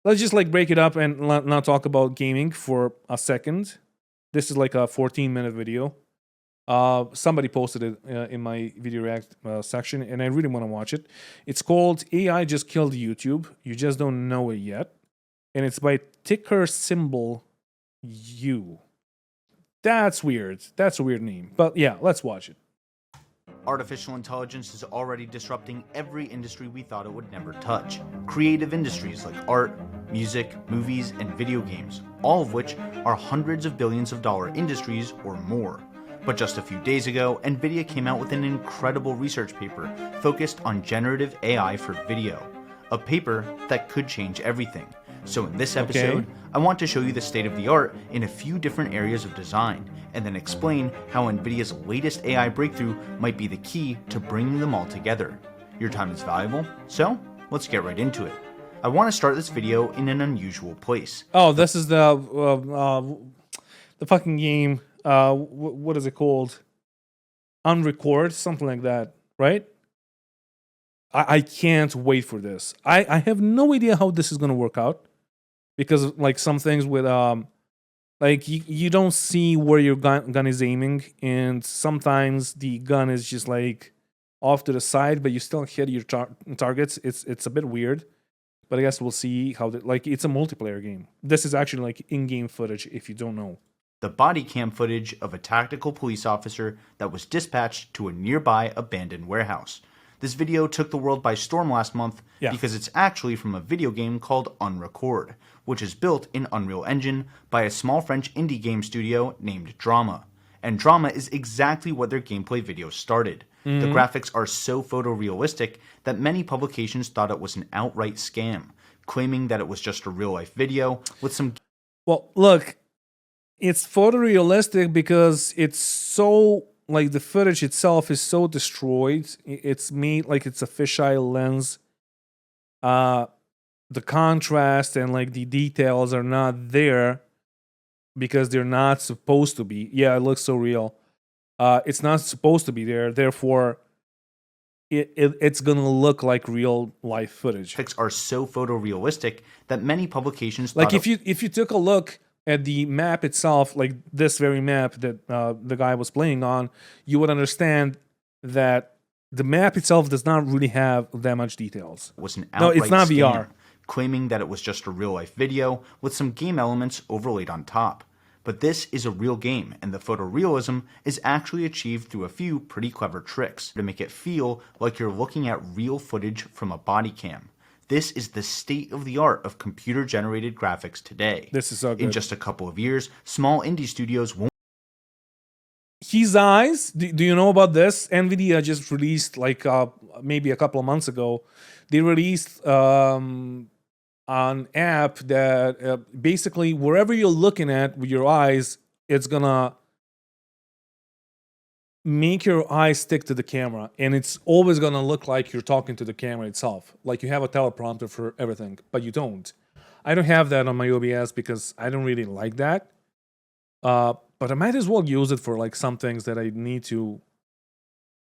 let's just like break it up and not talk about gaming for a second. This is like a 14-minute video. Somebody posted it in my video react section, and I really want to watch it. It's called AI Just Killed YouTube. You just don't know it yet. And it's by Ticker Symbol U. That's weird. That's a weird name. But yeah, let's watch it. Artificial intelligence is already disrupting every industry we thought it would never touch. Creative industries like art, music, movies, and video games, all of which are hundreds of billions of dollar industries or more. But just a few days ago, Nvidia came out with an incredible research paper focused on generative AI for video. A paper that could change everything. So in this episode, I want to show you the state of the art in a few different areas of design, and then explain how Nvidia's latest AI breakthrough might be the key to bringing them all together. Your time is valuable, so let's get right into it. I want to start this video in an unusual place. Oh, this is the fucking game. What is it called? Unrecord, something like that, right? I can't wait for this. I have no idea how this is gonna work out, because like some things with like you don't see where your gun is aiming, and sometimes the gun is just like off to the side, but you still hit your targets. It's a bit weird, but I guess we'll see how like it's a multiplayer game. This is actually like in-game footage if you don't know. The body cam footage of a tactical police officer that was dispatched to a nearby abandoned warehouse. This video took the world by storm last month because it's actually from a video game called Unrecord, which is built in Unreal Engine by a small French indie game studio named Drama. And Drama is exactly what their gameplay video started. The graphics are so photorealistic that many publications thought it was an outright scam, claiming that it was just a real-life video with some... Well, look, it's photorealistic because it's so... like the footage itself is so destroyed. It's made like it's a fisheye lens. The contrast and like the details are not there because they're not supposed to be. Yeah, it looks so real. It's not supposed to be there. Therefore, it's gonna look like real life footage. Graphics are so photorealistic that many publications like if you took a look at the map itself, like this very map that the guy was playing on, you would understand that the map itself does not really have that much details. Was an no, it's not scam, VR. Claiming that it was just a real-life video with some game elements overlaid on top. But this is a real game, and the photorealism is actually achieved through a few pretty clever tricks to make it feel like you're looking at real footage from a body cam. This is the state of the art of computer-generated graphics today. This is so good. In just a couple of years, small indie studios won't... His eyes, do you know about this? Nvidia just released, like maybe a couple of months ago, they released an app that basically wherever you're looking at with your eyes, it's gonna make your eyes stick to the camera, and it's always gonna look like you're talking to the camera itself, like you have a teleprompter for everything, but you don't. I don't have that on my OBS because I don't really like that, but I might as well use it for like some things that I need to.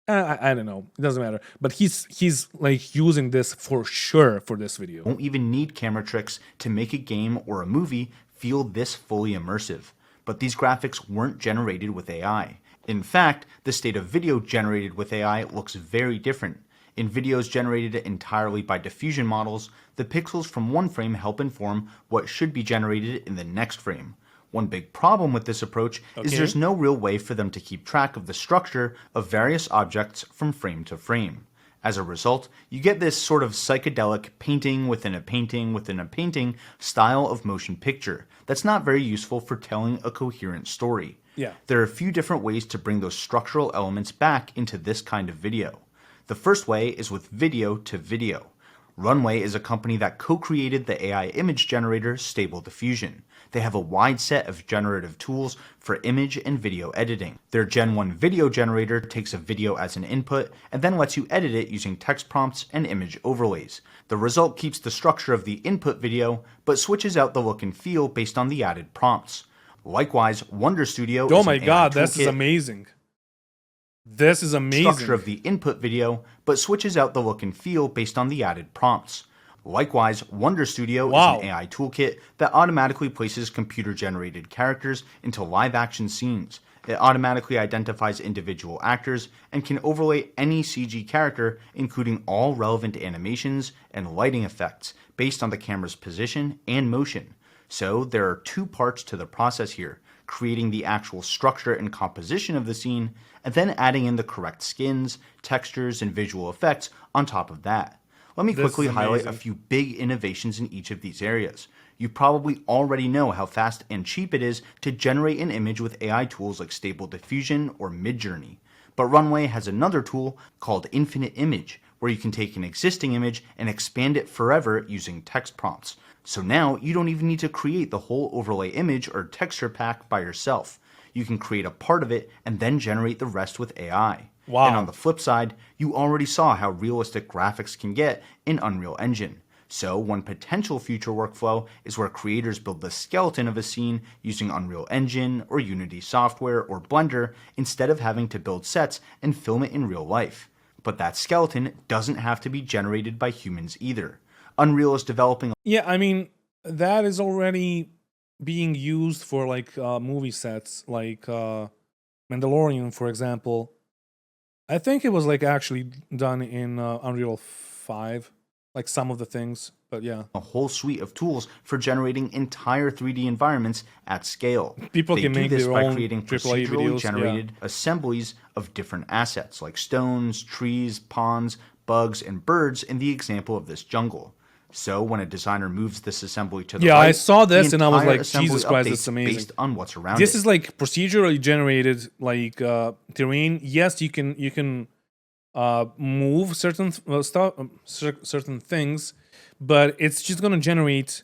I don't know, it doesn't matter, but he's like using this for sure for this video. Won't even need camera tricks to make a game or a movie feel this fully immersive. But these graphics weren't generated with AI. In fact, the state of video generated with AI looks very different. In videos generated entirely by diffusion models, the pixels from one frame help inform what should be generated in the next frame. One big problem with this approach is there's no real way for them to keep track of the structure of various objects from frame to frame. As a result, you get this sort of psychedelic painting within a painting within a painting style of motion picture that's not very useful for telling a coherent story. Yeah. There are a few different ways to bring those structural elements back into this kind of video. The first way is with video to video. Runway is a company that co-created the AI image generator Stable Diffusion. They have a wide set of generative tools for image and video editing. Their Gen 1 video generator takes a video as an input and then lets you edit it using text prompts and image overlays. The result keeps the structure of the input video, but switches out the look and feel based on the added prompts. Likewise, Wonder Studio oh my god, this is amazing. This is amazing. Structure of the input video, but switches out the look and feel based on the added prompts. Likewise, Wonder Studio is Wow. an AI toolkit that automatically places computer-generated characters into live-action scenes. It automatically identifies individual actors and can overlay any CG character, including all relevant animations and lighting effects, based on the camera's position and motion. So there are two parts to the process here: creating the actual structure and composition of the scene, and then adding in the correct skins, textures, and visual effects on top of that. Let me This quickly is highlight a amazing. few big innovations in each of these areas. You probably already know how fast and cheap it is to generate an image with AI tools like Stable Diffusion or Midjourney. But Runway has another tool called Infinite Image, where you can take an existing image and expand it forever using text prompts. So now you don't even need to create the whole overlay image or texture pack by yourself. You can create a part of it and then generate the rest with AI. Wow. And on the flip side, you already saw how realistic graphics can get in Unreal Engine. So one potential future workflow is where creators build the skeleton of a scene using Unreal Engine or Unity software or Blender instead of having to build sets and film it in real life. But that skeleton doesn't have to be generated by humans either. Unreal is developing. Yeah, I mean, that is already being used for like movie sets, like Mandalorian, for example. I think it was like actually done in Unreal 5, like some of the things, but yeah. A whole suite of tools for generating entire 3D environments at scale. People They can do make this their by own creating AAA procedurally videos, generated assemblies of different assets like stones, trees, ponds, bugs, and birds in the example of this jungle. So when a designer moves this assembly to the Yeah, right, I saw the this and I was entire like, assembly Jesus Christ, updates it's amazing. based on what's around This it. is like procedurally generated like terrain. Yes, you can move certain stuff, certain things, but it's just gonna generate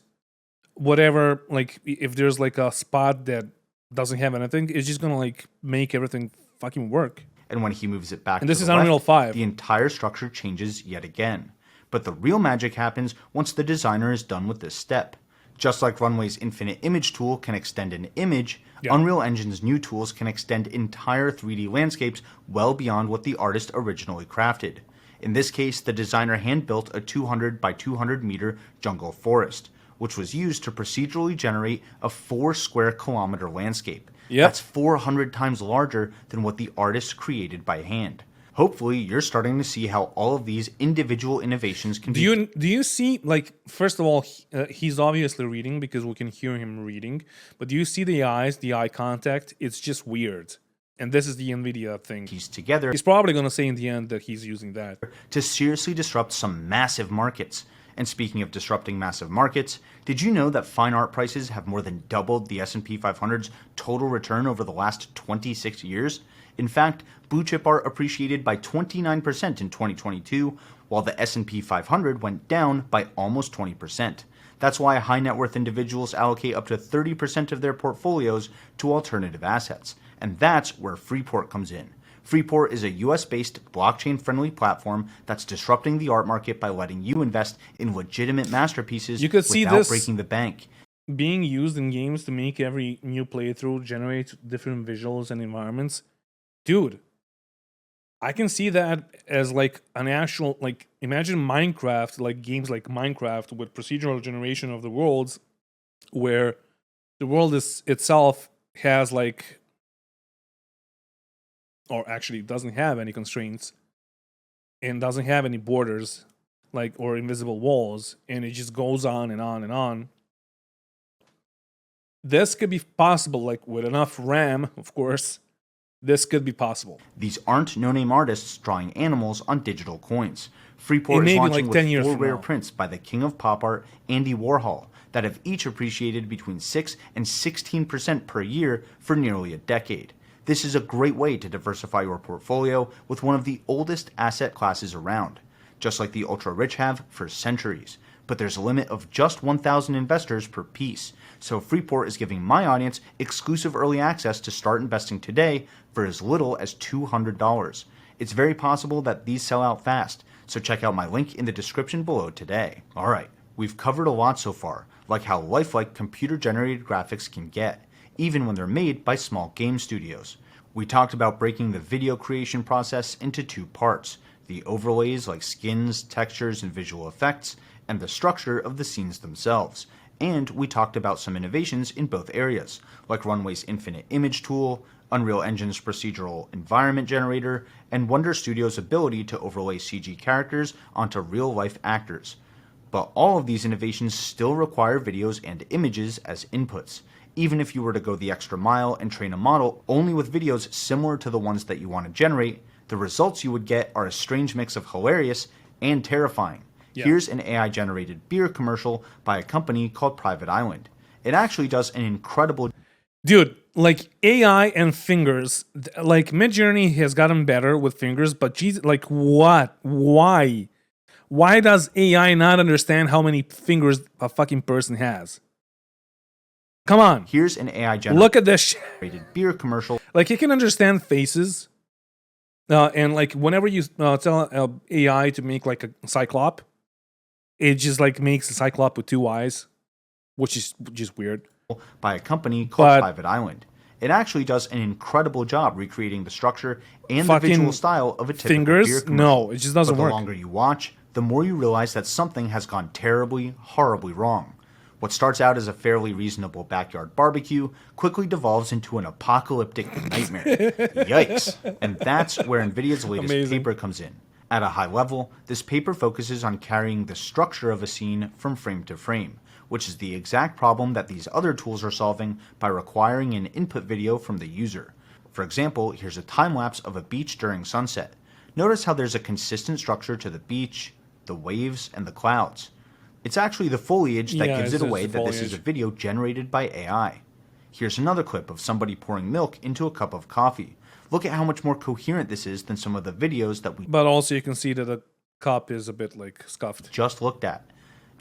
whatever. Like if there's like a spot that doesn't have anything, it's just gonna like make everything fucking work. And when he moves it back And to this the is left, Unreal 5. the entire structure changes yet again. But the real magic happens once the designer is done with this step. Just like Runway's Infinite Image tool can extend an image, Yeah. Unreal Engine's new tools can extend entire 3D landscapes well beyond what the artist originally crafted. In this case, the designer hand-built a 200 by 200 meter jungle forest, which was used to procedurally generate a 4 square kilometer landscape. Yep. That's 400 times larger than what the artist created by hand. Hopefully, you're starting to see how all of these individual innovations can be. Do you see, like, first of all, he's obviously reading because we can hear him reading, but do you see the eyes, the eye contact? It's just weird. And this is the Nvidia thing. Pieced together He's probably going to say in the end that he's using that. to seriously disrupt some massive markets. And speaking of disrupting massive markets, did you know that fine art prices have more than doubled the S&P 500's total return over the last 26 years? In fact, blue chip art appreciated by 29% in 2022, while the S&P 500 went down by almost 20%. That's why high net worth individuals allocate up to 30% of their portfolios to alternative assets. And that's where Freeport comes in. Freeport is a US-based blockchain-friendly platform that's disrupting the art market by letting you invest in legitimate masterpieces You could see without this breaking the bank. being used in games to make every new playthrough generate different visuals and environments. Dude, I can see that as like an actual, like, imagine Minecraft, like games like Minecraft with procedural generation of the worlds, where the world is itself has like, or actually doesn't have any constraints and doesn't have any borders, like, or invisible walls, and it just goes on and on and on. This could be possible, like with enough RAM, of course. This could be possible. These aren't no-name artists drawing animals on digital coins. Freeport It is may be launching like 10 with years 4 from rare now. prints by the king of pop art, Andy Warhol, that have each appreciated between 6 and 16% per year for nearly a decade. This is a great way to diversify your portfolio with one of the oldest asset classes around, just like the ultra-rich have for centuries. But there's a limit of just 1,000 investors per piece, so Freeport is giving my audience exclusive early access to start investing today for as little as $200. It's very possible that these sell out fast, so check out my link in the description below today. Alright, we've covered a lot so far, like how lifelike computer-generated graphics can get, even when they're made by small game studios. We talked about breaking the video creation process into two parts: the overlays like skins, textures, and visual effects, and the structure of the scenes themselves. And we talked about some innovations in both areas, like Runway's Infinite Image Tool, Unreal Engine's Procedural Environment Generator, and Wonder Studio's ability to overlay CG characters onto real-life actors. But all of these innovations still require videos and images as inputs, even if you were to go the extra mile and train a model only with videos similar to the ones that you want to generate. The results you would get are a strange mix of hilarious and terrifying. Yeah. Here's an AI-generated beer commercial by a company called Private Island. It actually does an incredible... Dude, like AI and fingers, like Midjourney has gotten better with fingers, but geez, like what? Why? Why does AI not understand how many fingers a fucking person has? Come on. Here's an AI-generated Look at this shit. beer commercial. Like, it can understand faces. And like whenever you tell AI to make like a cyclop, it just like makes a cyclop with two eyes, which is just weird. By a company called Private Island. It actually does an incredible job recreating the structure and the visual style of a typical beer commercial. No, it just doesn't work. The longer you watch, the more you realize that something has gone terribly, horribly wrong. What starts out as a fairly reasonable backyard barbecue quickly devolves into an apocalyptic nightmare. Yikes. And that's where Nvidia's latest paper comes in. At a high level, this paper focuses on carrying the structure of a scene from frame to frame, which is the exact problem that these other tools are solving by requiring an input video from the user. For example, here's a time-lapse of a beach during sunset. Notice how there's a consistent structure to the beach, the waves, and the clouds. It's actually the foliage that gives it away that this is a video generated by AI. Here's another clip of somebody pouring milk into a cup of coffee. Look at how much more coherent this is than some of the videos that we But also you can see that the cup is a bit like scuffed. Just looked at.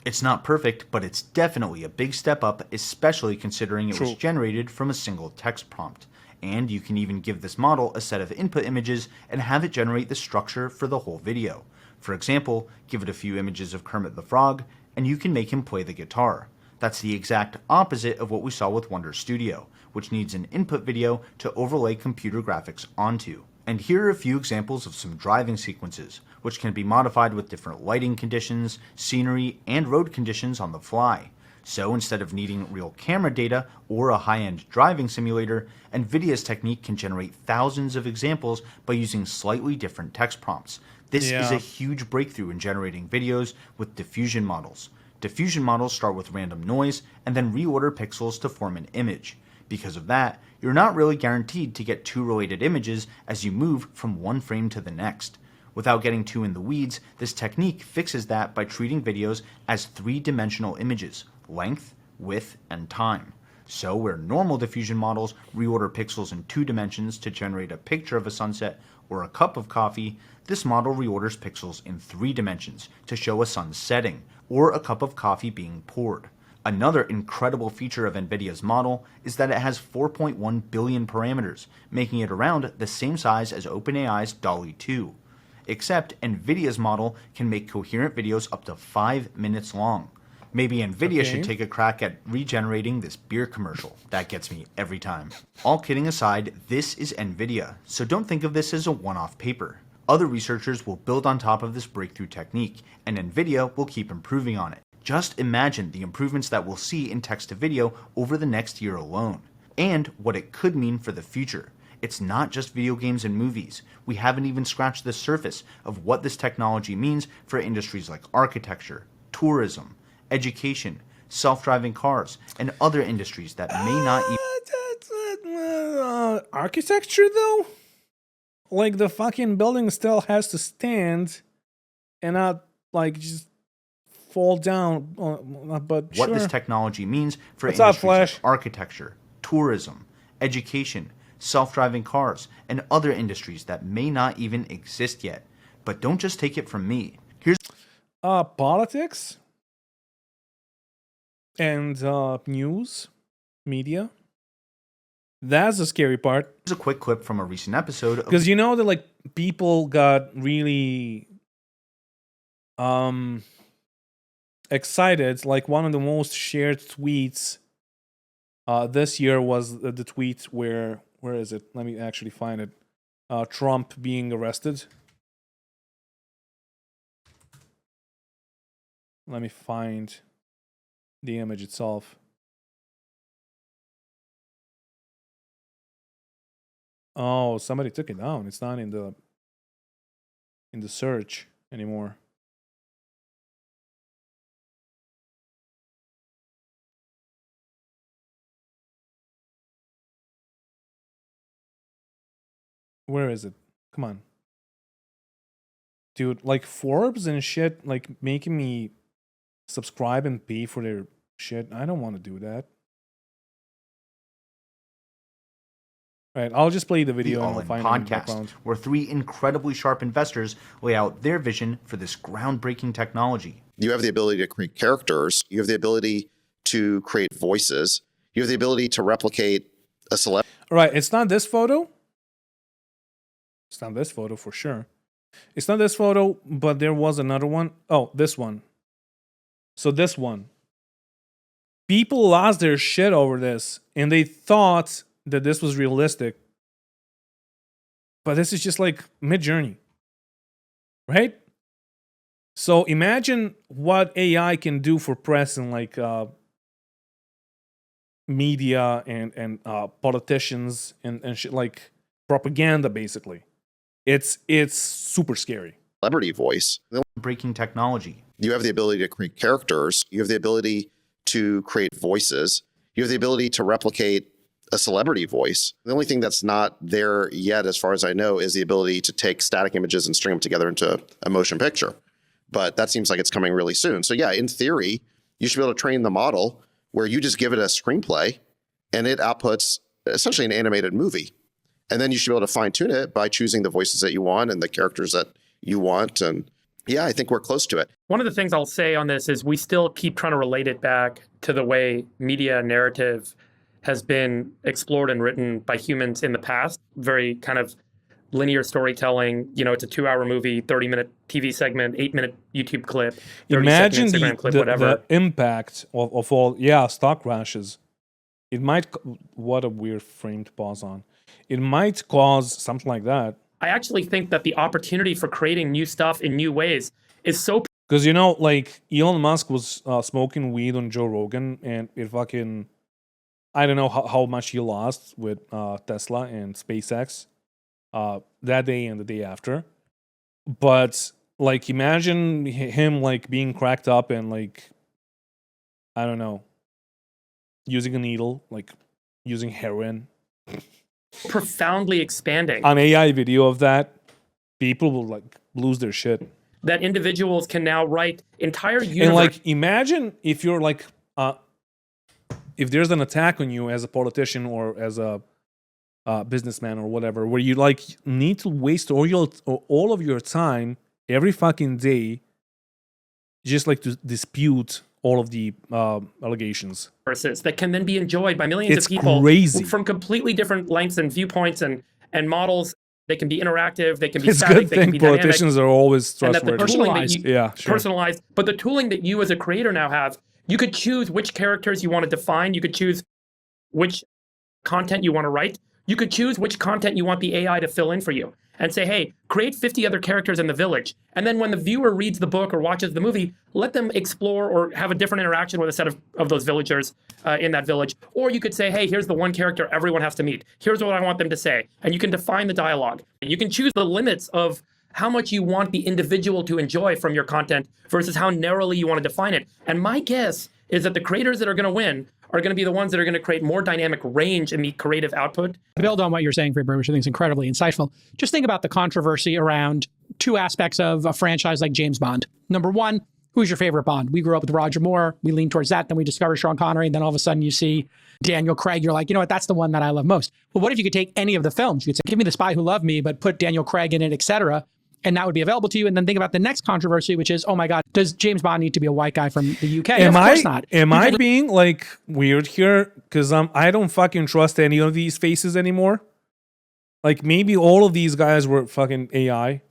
It's not perfect, but it's definitely a big step up, especially considering it was generated from a single text prompt. And you can even give this model a set of input images and have it generate the structure for the whole video. For example, give it a few images of Kermit the Frog, and you can make him play the guitar. That's the exact opposite of what we saw with Wonder Studio, which needs an input video to overlay computer graphics onto. And here are a few examples of some driving sequences, which can be modified with different lighting conditions, scenery, and road conditions on the fly. So instead of needing real camera data or a high-end driving simulator, Nvidia's technique can generate thousands of examples by using slightly different text prompts. This is a huge breakthrough in generating videos with diffusion models. Diffusion models start with random noise and then reorder pixels to form an image. Because of that, you're not really guaranteed to get two related images as you move from one frame to the next. Without getting too in the weeds, this technique fixes that by treating videos as three-dimensional images: length, width, and time. So where normal diffusion models reorder pixels in 2 dimensions to generate a picture of a sunset or a cup of coffee, this model reorders pixels in 3 dimensions to show a sun setting or a cup of coffee being poured. Another incredible feature of Nvidia's model is that it has 4.1 billion parameters, making it around the same size as OpenAI's DALL-E 2. Except Nvidia's model can make coherent videos up to 5 minutes long. Maybe Nvidia should take a crack at regenerating this beer commercial. That gets me every time. All kidding aside, this is Nvidia, so don't think of this as a one-off paper. Other researchers will build on top of this breakthrough technique, and Nvidia will keep improving on it. Just imagine the improvements that we'll see in text-to-video over the next year alone, and what it could mean for the future. It's not just video games and movies. We haven't even scratched the surface of what this technology means for industries like architecture, tourism, education, self-driving cars, and other industries that may not even... Architecture, though? Like, the fucking building still has to stand and not, like, just fall down, but what this technology means for What's industries up, like architecture, tourism, education, self-driving cars, and other industries that may not even exist yet. But don't just take it from me. Here's politics and news, media. That's the scary part. a quick clip from a recent episode of... Because you know that like people got really excited. Like one of the most shared tweets this year was the tweet where is it? Let me actually find it. Trump being arrested. Let me find the image itself. Oh, somebody took it down. It's not in the search anymore. Where is it? Come on. Dude, like Forbes and shit, like making me subscribe and pay for their shit. I don't want to do that. Right, I'll just play the video and I'll find it in the background. Where three incredibly sharp investors lay out their vision for this groundbreaking technology. You have the ability to create characters. You have the ability to create voices. You have the ability to replicate a celebrity. All right, it's not this photo. It's not this photo for sure. It's not this photo, but there was another one. Oh, this one. So this one. People lost their shit over this, and they thought that this was realistic. But this is just like Mid-Journey. Right? So imagine what AI can do for press and like media and politicians and shit, like propaganda, basically. It's super scary. Celebrity voice. Breaking technology. You have the ability to create characters. You have the ability to create voices. You have the ability to replicate a celebrity voice. The only thing that's not there yet, as far as I know, is the ability to take static images and string them together into a motion picture. But that seems like it's coming really soon. So yeah, in theory, you should be able to train the model where you just give it a screenplay and it outputs essentially an animated movie. And then you should be able to fine tune it by choosing the voices that you want and the characters that you want. And yeah, I think we're close to it. One of the things I'll say on this is we still keep trying to relate it back to the way media narrative has been explored and written by humans in the past. Very kind of linear storytelling. You know, it's a 2-hour movie, 30-minute TV segment, 8-minute YouTube clip, 30-second Instagram clip, whatever. The impact of all, stock crashes. It might, what a weird frame to pause on. It might cause something like that. I actually think that the opportunity for creating new stuff in new ways is so... Because, you know, like Elon Musk was smoking weed on Joe Rogan and it fucking... I don't know how much he lost with Tesla and SpaceX that day and the day after. But, like, imagine him, like, being cracked up and, like, I don't know, using a needle, like, using heroin. Profoundly expanding. An AI video of that, people will, like, lose their shit. That individuals can now write entire universe. And, like, imagine if you're, like... if there's an attack on you as a politician or as a businessman or whatever, where you like need to waste all of your time every fucking day just like to dispute all of the allegations. That can then be enjoyed by millions of people crazy. From completely different lengths and viewpoints and models. They can be interactive, they can be it's static, good they can thing be politicians dynamic, are always trustworthy. And that the tooling that you, personalized, but the tooling that you as a creator now have, you could choose which characters you want to define. You could choose which content you want to write. You could choose which content you want the AI to fill in for you and say, hey, create 50 other characters in the village. And then when the viewer reads the book or watches the movie, let them explore or have a different interaction with a set of those villagers in that village. Or you could say, hey, here's the one character everyone has to meet. Here's what I want them to say. And you can define the dialogue. You can choose the limits of how much you want the individual to enjoy from your content versus how narrowly you want to define it. And my guess is that the creators that are going to win are going to be the ones that are going to create more dynamic range in the creative output. To build on what you're saying, Faber, which I think is incredibly insightful, just think about the controversy around two aspects of a franchise like James Bond. Number one, who's your favorite Bond? We grew up with Roger Moore. We leaned towards that. Then we discovered Sean Connery. And then all of a sudden you see Daniel Craig. You're like, you know what? That's the one that I love most. Well, what if you could take any of the films? You could say, give me The Spy Who Loved Me, but put Daniel Craig in it, etc. And that would be available to you. And then think about the next controversy, which is, oh my God, does James Bond need to be a white guy from the UK? Of course not. Am I being like weird here? Because I don't fucking trust any of these faces anymore. Like maybe all of these guys were fucking AI.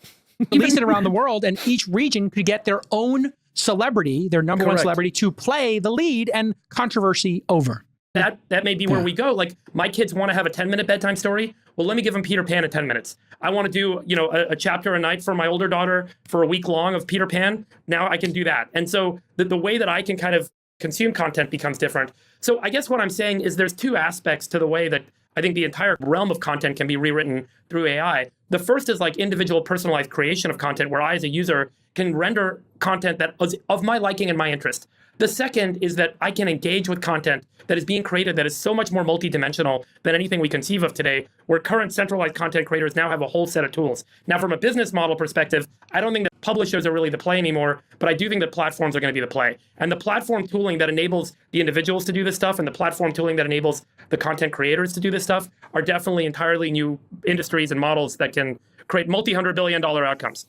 Based it around the world, and each region could get their own celebrity, their number one celebrity, to play the lead, and controversy over. that may be where we go. Like, my kids want to have a 10-minute bedtime story. Well, let me give them Peter Pan in 10 minutes. I want to do, a chapter a night for my older daughter for a week long of Peter Pan. Now I can do that. And so the way that I can kind of consume content becomes different. So I guess what I'm saying is there's two aspects to the way that I think the entire realm of content can be rewritten through AI. The first is like individual personalized creation of content where I, as a user, can render content that is of my liking and my interest. The second is that I can engage with content that is being created that is so much more multidimensional than anything we conceive of today, where current centralized content creators now have a whole set of tools. Now, from a business model perspective, I don't think that publishers are really the play anymore, but I do think that platforms are going to be the play. And the platform tooling that enables the individuals to do this stuff and the platform tooling that enables the content creators to do this stuff are definitely entirely new industries and models that can create multi-hundred-billion-dollar outcomes.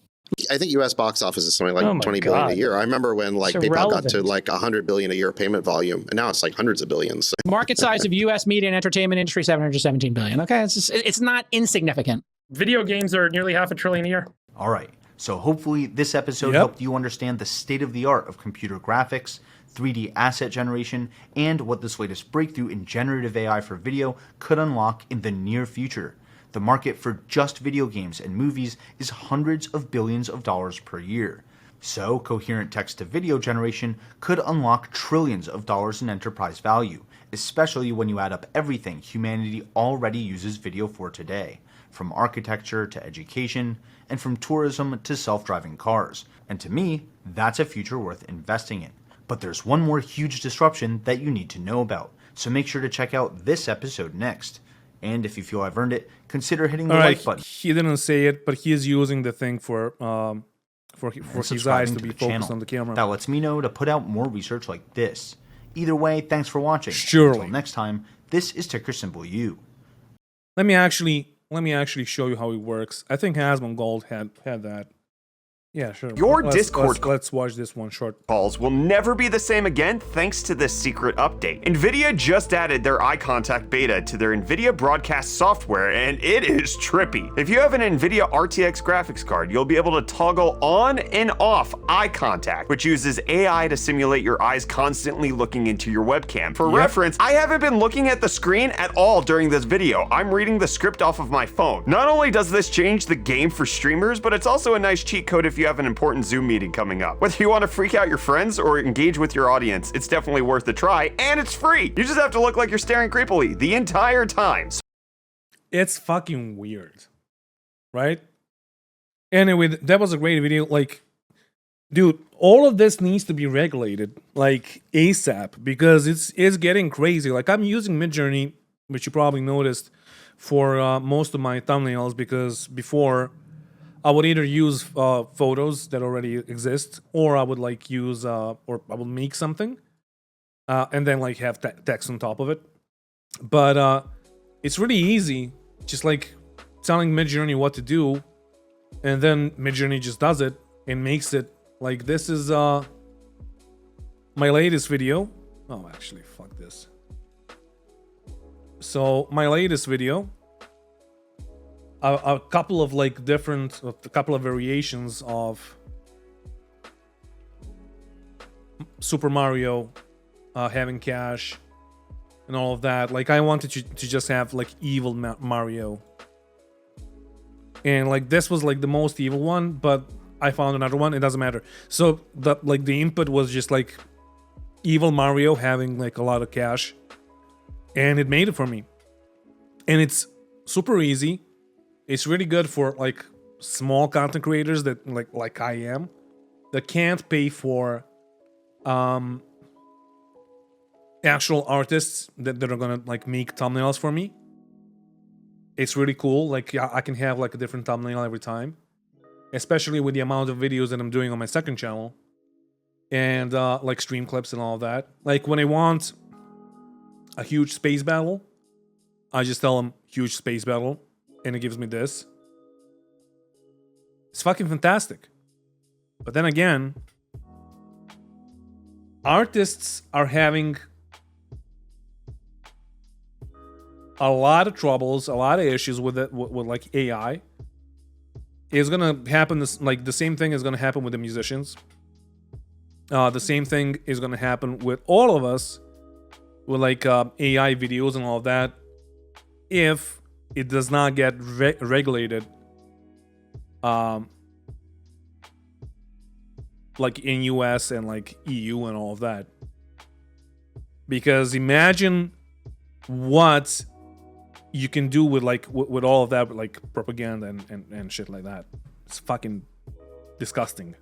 I think U.S. box office is something like Oh my 20 billion a God. year. I remember when like It's PayPal got to irrelevant. like 100 billion a year payment volume, and now it's like hundreds of billions. Market size of U.S. media and entertainment industry, 717 billion. Okay, it's not insignificant. Video games are nearly $500 billion a year. All right, so hopefully this episode Yep. helped you understand the state of the art of computer graphics, 3D asset generation, and what this latest breakthrough in generative AI for video could unlock in the near future. The market for just video games and movies is hundreds of billions of dollars per year. So, coherent text-to-video generation could unlock trillions of dollars in enterprise value, especially when you add up everything humanity already uses video for today, from architecture to education, and from tourism to self-driving cars. And to me, that's a future worth investing in. But there's one more huge disruption that you need to know about, so make sure to check out this episode next. And if you feel I've earned it, consider hitting the All right, like button. he didn't say it, but he is using the thing for his eyes subscribing to be the focused channel. on the camera. That lets me know to put out more research like this. Either way, thanks for watching. Surely. Until next time, this is ticker symbol U. Let me actually show you how it works. I think Asmongold had that. Yeah, sure. Your Discord Let's watch this one short. calls will never be the same again thanks to this secret update. Nvidia just added their eye contact beta to their Nvidia broadcast software, and it is trippy. If you have an Nvidia RTX graphics card, you'll be able to toggle on and off eye contact, which uses AI to simulate your eyes constantly looking into your webcam. For reference, I haven't been looking at the screen at all during this video. I'm reading the script off of my phone. Not only does this change the game for streamers, but it's also a nice cheat code if you have an important Zoom meeting coming up. Whether you want to freak out your friends or engage with your audience, it's definitely worth a try, and it's free. You just have to look like you're staring creepily the entire time. It's fucking weird, right? Anyway, that was a great video. Like, dude, all of this needs to be regulated like ASAP because it's getting crazy. Like, I'm using Midjourney, which you probably noticed, for most of my thumbnails because before I would either use photos that already exist, or I would like use, or I will make something, and then like have text on top of it. But it's really easy, just like telling Midjourney what to do, and then Midjourney just does it and makes it. Like, this is my latest video. Oh, actually, fuck this. So my latest video. A couple of like a couple of variations of Super Mario having cash and all of that. Like, I wanted to just have like evil Mario, and like this was like the most evil one, but I found another one. It doesn't matter. So the input was just like evil Mario having like a lot of cash, and it made it for me, and it's super easy. It's really good for like small content creators that like I am, that can't pay for actual artists that are gonna like make thumbnails for me. It's really cool. Like, I can have like a different thumbnail every time, especially with the amount of videos that I'm doing on my second channel, and like stream clips and all of that. Like, when I want a huge space battle, I just tell them huge space battle, and it gives me this. It's fucking fantastic. But then again, artists are having a lot of troubles, a lot of issues with it, with like AI. It's gonna happen like the same thing is gonna happen with the musicians. The same thing is gonna happen with all of us with like AI videos and all of that, if it does not get regulated, like in US and like EU and all of that. Because imagine what you can do with like with all of that, with like propaganda and shit like that. It's fucking disgusting.